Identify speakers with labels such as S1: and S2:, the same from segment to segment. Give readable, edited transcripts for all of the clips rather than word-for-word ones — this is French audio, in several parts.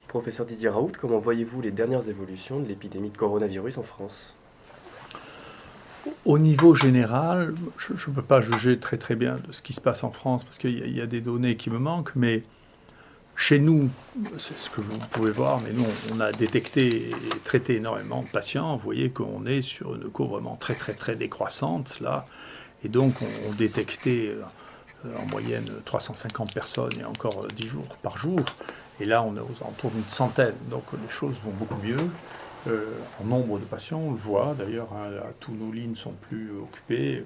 S1: Professeur Didier Raoult, comment voyez-vous les dernières évolutions de l'épidémie de coronavirus en France?
S2: Au niveau général, je ne peux pas juger très très bien de ce qui se passe en France parce qu'il y a des données qui me manquent, mais chez nous, c'est ce que vous pouvez voir, mais nous, on a détecté et traité énormément de patients. Vous voyez qu'on est sur une courbe vraiment très très très décroissante là, et donc on détectait en moyenne 350 personnes et encore 10 jours par jour. Et là, on est aux alentours d'une centaine. Donc les choses vont beaucoup mieux. En nombre de patients, on le voit d'ailleurs, hein, là, tous nos lignes ne sont plus occupées.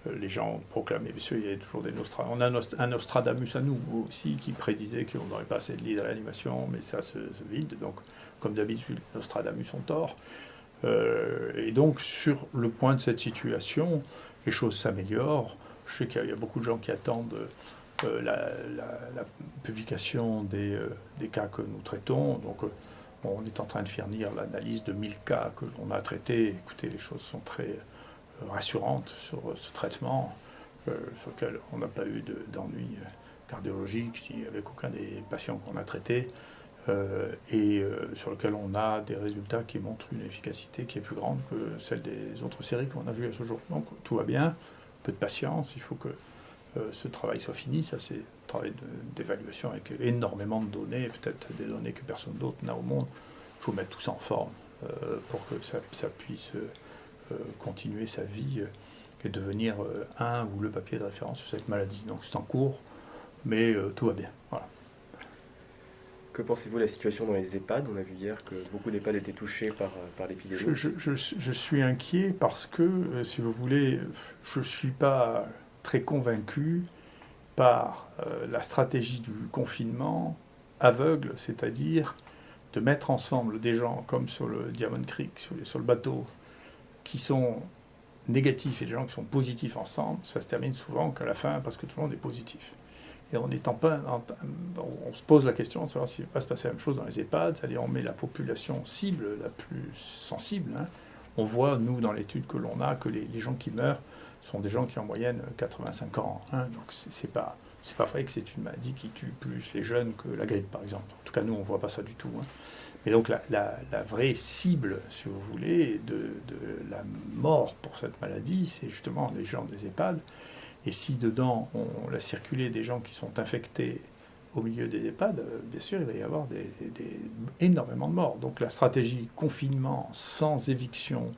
S2: Les gens ont proclamé, bien sûr, il y a toujours des Nostradamus. On a un Nostradamus à nous aussi qui prédisait qu'on n'aurait pas assez de lits à l'animation, mais ça se vide. Donc, comme d'habitude, Nostradamus ont tort. Et donc, sur le point de cette situation, les choses s'améliorent. Je sais qu'il y a beaucoup de gens qui attendent la publication des cas que nous traitons. Donc, on est en train de fournir l'analyse de 1000 cas que l'on a traités. Écoutez, les choses sont très rassurantes sur ce traitement, sur lequel on n'a pas eu d'ennui cardiologique avec aucun des patients qu'on a traités. Sur lequel on a des résultats qui montrent une efficacité qui est plus grande que celle des autres séries qu'on a vues à ce jour. Donc tout va bien, un peu de patience, il faut que ce travail soit fini. Ça, c'est un travail d'évaluation avec énormément de données, peut-être des données que personne d'autre n'a au monde. Il faut mettre tout ça en forme pour que ça puisse continuer sa vie et devenir un ou le papier de référence sur cette maladie. Donc c'est en cours, mais tout va bien. Voilà.
S1: Que pensez-vous de la situation dans les EHPAD? On a vu hier que beaucoup d'EHPAD étaient touchés par l'épidémie.
S2: Je suis inquiet parce que, si vous voulez, je ne suis pas très convaincu par la stratégie du confinement aveugle, c'est-à-dire de mettre ensemble des gens comme sur le Diamond Creek, sur le bateau, qui sont négatifs et des gens qui sont positifs ensemble. Ça se termine souvent qu'à la fin parce que tout le monde est positif. Et on se pose la question de savoir s'il va se passer la même chose dans les EHPAD, c'est-à-dire on met la population cible la plus sensible. Hein. On voit, nous, dans l'étude que l'on a, que les gens qui meurent sont des gens qui ont en moyenne 85 ans. Hein. Donc c'est pas vrai que c'est une maladie qui tue plus les jeunes que la grippe, par exemple. En tout cas, nous, on ne voit pas ça du tout. Hein. Mais donc la vraie cible, si vous voulez, de la mort pour cette maladie, c'est justement les gens des EHPAD. Et si dedans on laisse circuler des gens qui sont infectés au milieu des EHPAD, bien sûr, il va y avoir énormément de morts. Donc la stratégie confinement sans éviction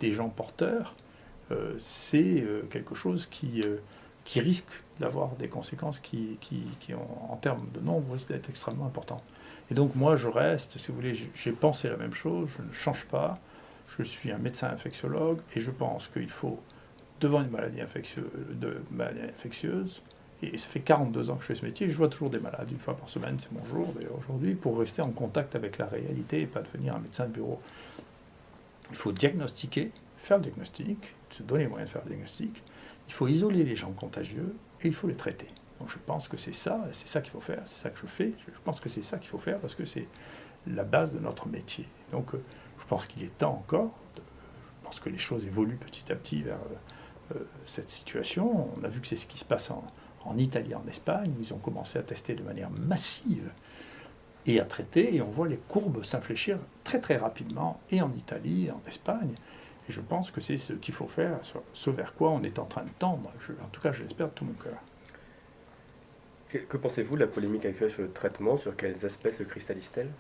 S2: des gens porteurs, c'est quelque chose qui risque d'avoir des conséquences qui en termes de nombre, risquent d'être extrêmement importantes. Et donc moi, je reste, si vous voulez, j'ai pensé la même chose, je ne change pas. Je suis un médecin infectiologue et je pense qu'il faut, devant une maladie infectieuse, et ça fait 42 ans que je fais ce métier, je vois toujours des malades, une fois par semaine, c'est mon jour d'ailleurs aujourd'hui, pour rester en contact avec la réalité et pas devenir un médecin de bureau. Il faut diagnostiquer, faire le diagnostic, se donner les moyens de faire le diagnostic, il faut isoler les gens contagieux et il faut les traiter. Donc je pense que c'est ça qu'il faut faire, c'est ça que je fais, je pense que c'est ça qu'il faut faire parce que c'est la base de notre métier. Donc je pense qu'il est temps encore, je pense que les choses évoluent petit à petit vers cette situation. On a vu que c'est ce qui se passe en Italie, en Espagne, où ils ont commencé à tester de manière massive et à traiter, et on voit les courbes s'infléchir très très rapidement, et en Italie, et en Espagne. Et je pense que c'est ce qu'il faut faire, ce vers quoi on est en train de tendre. En tout cas, je l'espère de tout mon cœur.
S1: Que pensez-vous de la polémique actuelle sur le traitement? Sur quels aspects se cristallise-t-elle?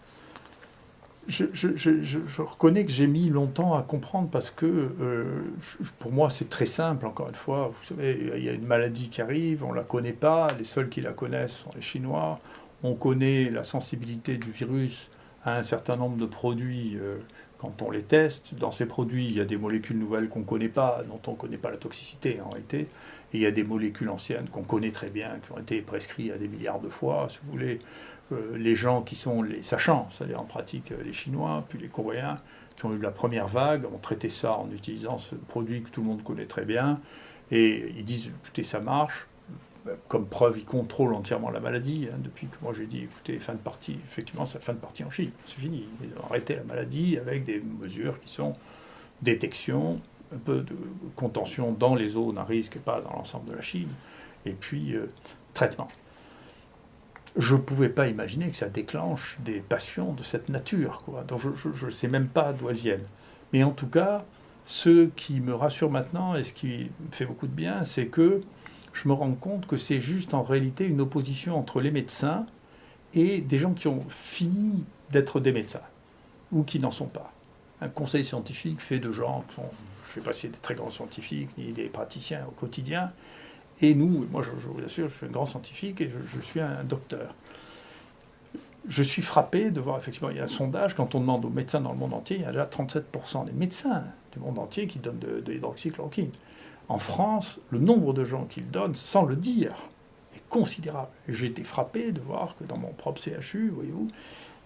S2: Je reconnais que j'ai mis longtemps à comprendre parce que pour moi c'est très simple, encore une fois. Vous savez, il y a une maladie qui arrive, on ne la connaît pas, les seuls qui la connaissent sont les Chinois. On connaît la sensibilité du virus à un certain nombre de produits quand on les teste. Dans ces produits, il y a des molécules nouvelles qu'on ne connaît pas, dont on ne connaît pas la toxicité en réalité. Et il y a des molécules anciennes qu'on connaît très bien, qui ont été prescrites à des milliards de fois, si vous voulez. Les gens qui sont les sachants, c'est-à-dire en pratique les Chinois, puis les Coréens, qui ont eu la première vague, ont traité ça en utilisant ce produit que tout le monde connaît très bien, et ils disent, écoutez, ça marche. Comme preuve, ils contrôlent entièrement la maladie. Hein, depuis que moi j'ai dit, écoutez, fin de partie, effectivement, c'est la fin de partie en Chine, c'est fini. Ils ont arrêté la maladie avec des mesures qui sont détection, un peu de contention dans les zones à risque et pas dans l'ensemble de la Chine, et puis traitement. je ne pouvais pas imaginer que ça déclenche des passions de cette nature, quoi. Donc je ne sais même pas d'où elles viennent. Mais en tout cas, ce qui me rassure maintenant et ce qui me fait beaucoup de bien, c'est que je me rends compte que c'est juste en réalité une opposition entre les médecins et des gens qui ont fini d'être des médecins ou qui n'en sont pas. Un conseil scientifique fait de gens qui sont, je ne sais pas si c'est des très grands scientifiques ni des praticiens au quotidien. Et nous, moi je vous assure, je suis un grand scientifique et je suis un docteur. Je suis frappé de voir, effectivement, il y a un sondage, quand on demande aux médecins dans le monde entier, il y a déjà 37% des médecins du monde entier qui donnent de l'hydroxychloroquine. En France, le nombre de gens qui le donnent, sans le dire, est considérable. J'ai été frappé de voir que dans mon propre CHU, voyez-vous,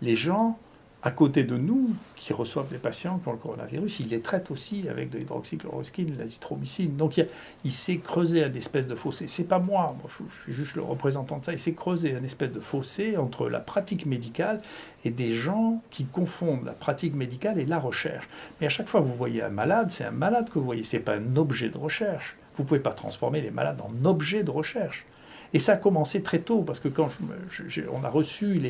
S2: les gens à côté de nous, qui reçoivent des patients qui ont le coronavirus, ils les traitent aussi avec de l'hydroxychloroquine, l'azithromycine. Donc il s'est creusé un espèce de fossé. C'est pas moi je suis juste le représentant de ça. Il s'est creusé un espèce de fossé entre la pratique médicale et des gens qui confondent la pratique médicale et la recherche. Mais à chaque fois que vous voyez un malade, c'est un malade que vous voyez, c'est pas un objet de recherche. Vous ne pouvez pas transformer les malades en objets de recherche. Et ça a commencé très tôt, parce que quand on a reçu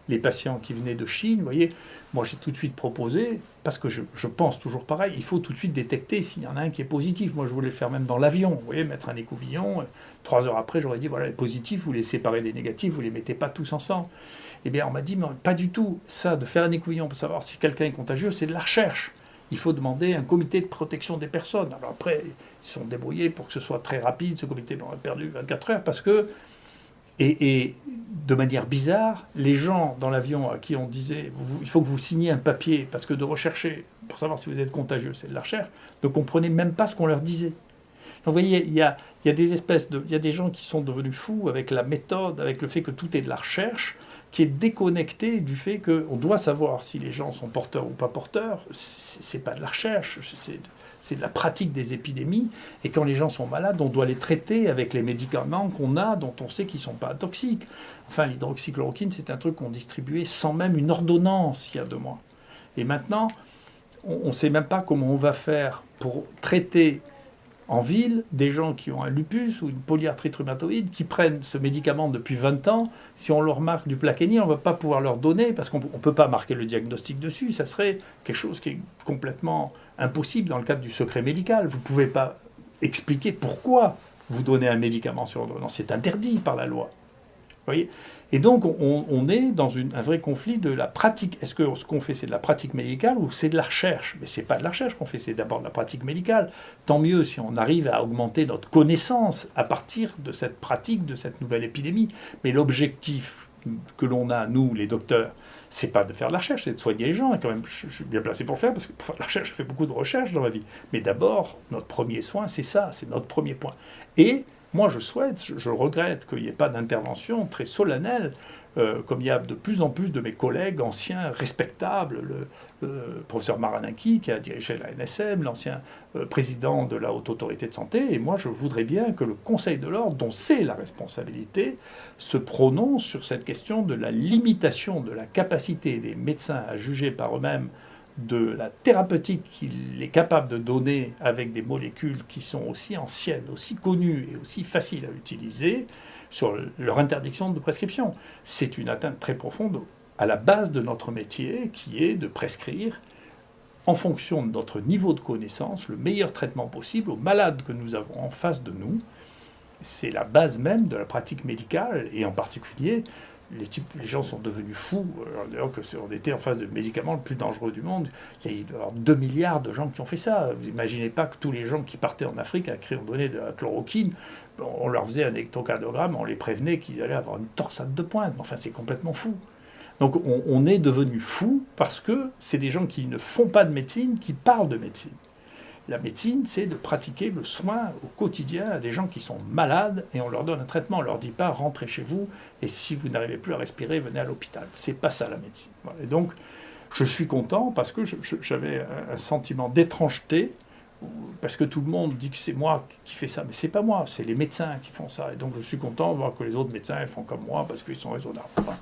S2: les patients qui venaient de Chine, vous voyez, moi j'ai tout de suite proposé, parce que je pense toujours pareil, il faut tout de suite détecter s'il y en a un qui est positif. Moi je voulais le faire même dans l'avion, vous voyez, mettre un écouvillon, 3 heures après j'aurais dit, voilà, les positifs, vous les séparez des négatifs, vous les mettez pas tous ensemble. Eh bien on m'a dit, mais pas du tout, ça, de faire un écouvillon pour savoir si quelqu'un est contagieux, c'est de la recherche. Il faut demander un comité de protection des personnes. Alors après, ils se sont débrouillés pour que ce soit très rapide. Ce comité on a perdu 24 heures parce que, et de manière bizarre, les gens dans l'avion à qui on disait il faut que vous signiez un papier parce que de rechercher pour savoir si vous êtes contagieux, c'est de la recherche, ne comprenaient même pas ce qu'on leur disait. Donc vous voyez, il y a des gens qui sont devenus fous avec la méthode, avec le fait que tout est de la recherche, qui est déconnecté du fait qu'on doit savoir si les gens sont porteurs ou pas porteurs. C'est pas de la recherche, c'est de la pratique des épidémies. Et quand les gens sont malades, on doit les traiter avec les médicaments qu'on a, dont on sait qu'ils ne sont pas toxiques. Enfin, l'hydroxychloroquine, c'est un truc qu'on distribuait sans même une ordonnance il y a 2 mois. Et maintenant, on ne sait même pas comment on va faire pour traiter en ville, des gens qui ont un lupus ou une polyarthrite rhumatoïde, qui prennent ce médicament depuis 20 ans, si on leur marque du Plaquenil, on ne va pas pouvoir leur donner, parce qu'on ne peut pas marquer le diagnostic dessus, ça serait quelque chose qui est complètement impossible dans le cadre du secret médical. Vous ne pouvez pas expliquer pourquoi vous donnez un médicament sur ordonnance, c'est interdit par la loi. Vous voyez ? Et donc, on est dans un vrai conflit de la pratique. Est-ce que ce qu'on fait, c'est de la pratique médicale ou c'est de la recherche ? Mais ce n'est pas de la recherche qu'on fait, c'est d'abord de la pratique médicale. Tant mieux si on arrive à augmenter notre connaissance à partir de cette pratique, de cette nouvelle épidémie. Mais l'objectif que l'on a, nous, les docteurs, c'est pas de faire de la recherche, c'est de soigner les gens. Et quand même, je suis bien placé pour le faire, parce que pour faire de la recherche, je fais beaucoup de recherche dans ma vie. Mais d'abord, notre premier soin, c'est ça, c'est notre premier point. Et moi, je regrette qu'il n'y ait pas d'intervention très solennelle, comme il y a de plus en plus de mes collègues anciens respectables, le professeur Maranaki qui a dirigé la NSM, l'ancien président de la Haute Autorité de Santé. Et moi, je voudrais bien que le Conseil de l'Ordre, dont c'est la responsabilité, se prononce sur cette question de la limitation de la capacité des médecins à juger par eux-mêmes de la thérapeutique qu'il est capable de donner avec des molécules qui sont aussi anciennes, aussi connues et aussi faciles à utiliser, sur leur interdiction de prescription. C'est une atteinte très profonde à la base de notre métier, qui est de prescrire, en fonction de notre niveau de connaissance, le meilleur traitement possible aux malades que nous avons en face de nous. C'est la base même de la pratique médicale, et en particulier, les gens sont devenus fous. D'ailleurs, on était en face du médicament le plus dangereux du monde. Il y a eu 2 milliards de gens qui ont fait ça. Vous n'imaginez pas que tous les gens qui partaient en Afrique à qui on donnait de la chloroquine, on leur faisait un électrocardiogramme, on les prévenait qu'ils allaient avoir une torsade de pointe. Enfin, c'est complètement fou. Donc on est devenus fous parce que c'est des gens qui ne font pas de médecine, qui parlent de médecine. La médecine, c'est de pratiquer le soin au quotidien à des gens qui sont malades et on leur donne un traitement. On ne leur dit pas rentrez chez vous et si vous n'arrivez plus à respirer, venez à l'hôpital. C'est pas ça la médecine. Voilà. Et donc, je suis content parce que j'avais un sentiment d'étrangeté parce que tout le monde dit que c'est moi qui fais ça, mais c'est pas moi, c'est les médecins qui font ça. Et donc, je suis content de voir que les autres médecins font comme moi parce qu'ils sont raisonnables. Voilà.